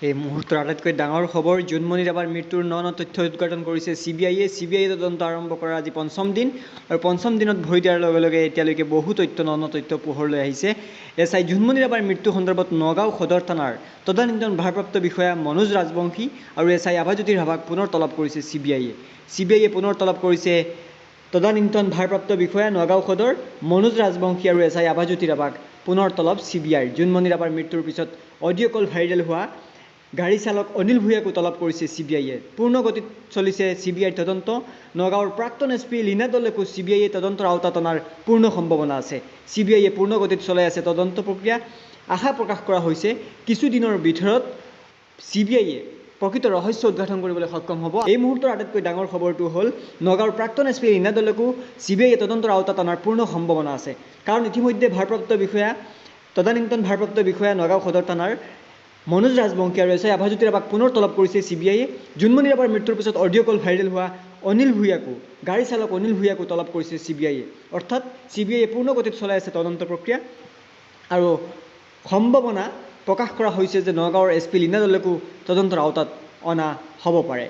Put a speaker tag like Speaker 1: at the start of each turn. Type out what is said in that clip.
Speaker 1: এই মুহূৰ্তৰ আটাইতকৈ ডাঙৰ খবৰ জুনমনি ৰাভাৰ মৃত্যুৰ ন তথ্য উদ্ঘাটন কৰিছে CBIয়ে। CBI তদন্ত আৰম্ভ কৰা আজি পঞ্চম দিন আৰু পঞ্চম দিনত ভৰি দিয়াৰ লগে লগে এতিয়ালৈকে বহু তথ্য ন তথ্য পোহৰলৈ আহিছে। এছআই জুনমনি ৰাভাৰ মৃত্যু সন্দৰ্ভত নগাঁও সদৰ থানাৰ তদানীন্তন ভাৰপ্ৰাপ্ত বিষয়া মনোজ ৰাজবংশী আৰু এছআই আভাজ্যোতি ৰাভাক পুনৰ তলব কৰিছে CBIয়ে। CBIয়ে পুনৰ তলব কৰিছে তদানীন্তন ভাৰপ্ৰাপ্ত বিষয়া নগাঁও সদৰ মনোজ ৰাজবংশী আৰু এছআই আভাজ্যোতি ৰাভাক পুনৰ তলব CBIৰ। জুনমনি ৰাভাৰ মৃত্যুৰ পিছত অডিঅ' কল ভাইৰেল হোৱা গাড়ী চালক অনিল ভূঞাকো তলব কৰিছে CBIয়ে। পূৰ্ণ গতিত চলিছে CBIৰ তদন্ত। নগাঁৱৰ প্ৰাক্তন SP লীনা দলেকো CBIয়ে তদন্তৰ আওতাত অনাৰ পূৰ্ণ সম্ভাৱনা আছে। CBIয়ে পূৰ্ণ গতিত চলাই আছে তদন্ত প্ৰক্ৰিয়া। আশা প্ৰকাশ কৰা হৈছে কিছুদিনৰ ভিতৰত CBIয়ে প্ৰকৃত ৰহস্য উদ্ঘাটন কৰিবলৈ সক্ষম হ'ব। এই মুহূৰ্তৰ আটাইতকৈ ডাঙৰ খবৰটো হ'ল নগাঁৱৰ প্ৰাক্তন SP লীনা দলেকো CBIয়ে তদন্তৰ আওতাত অনাৰ পূৰ্ণ সম্ভাৱনা আছে। কাৰণ ইতিমধ্যে তদানীন্তন ভাৰপ্ৰাপ্ত বিষয়া নগাঁও সদৰ থানাৰ মনোজ ৰাজবংশী আৰু এছআই আভাজ্যোতি ৰাভাক পুনৰ তলব কৰিছে CBIয়ে। জুনমনি ৰাভাৰ মৃত্যুৰ পিছত অডিঅ' কল ভাইৰেল হোৱা গাড়ী চালক অনিল ভূঞাকো তলব কৰিছে CBIয়ে। অৰ্থাৎ CBIয়ে পূৰ্ণ গতিত চলাই আছে তদন্ত প্ৰক্ৰিয়া আৰু সম্ভাৱনা প্ৰকাশ কৰা হৈছে যে নগাঁৱৰ SP লীনা দলেকো তদন্তৰ আওতাত অনা হ'ব পাৰে।